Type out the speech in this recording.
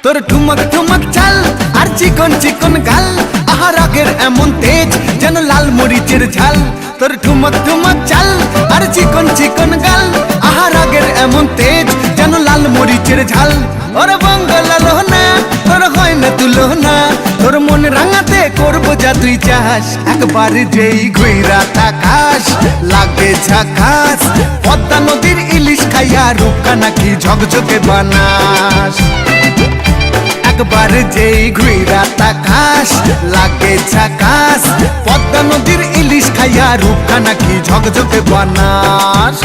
তোর ঠুমক ঠুমক চাল আর চিকন চিকন গাল, আহা রাগের এমন তেজ যেন লাল মরিচের ঝাল। তোর ঠুমক ঠুমক চাল আর চিকন চিকন গাল, আহা রাগের এমন তেজ যেন লাল মরিচের ঝাল। ওর বঙ্গলালো না তোর হয় না তুলনা, তোর মন রাঙাতে করবো যা তুই চাস। একবার যেই ঘুইরা তাকাস লাগে ঝাকাস, পদ্মা নদীর ইলিশ খাইয়া রূপকা নাকি ঝকঝকে বানাস। একবার যেই ঘুইরা তাকাস লাগে ঝাকাস, পদ্মা নদীর ইলিশ খাইয়া রূপকা নাকি ঝকঝকে বানাস।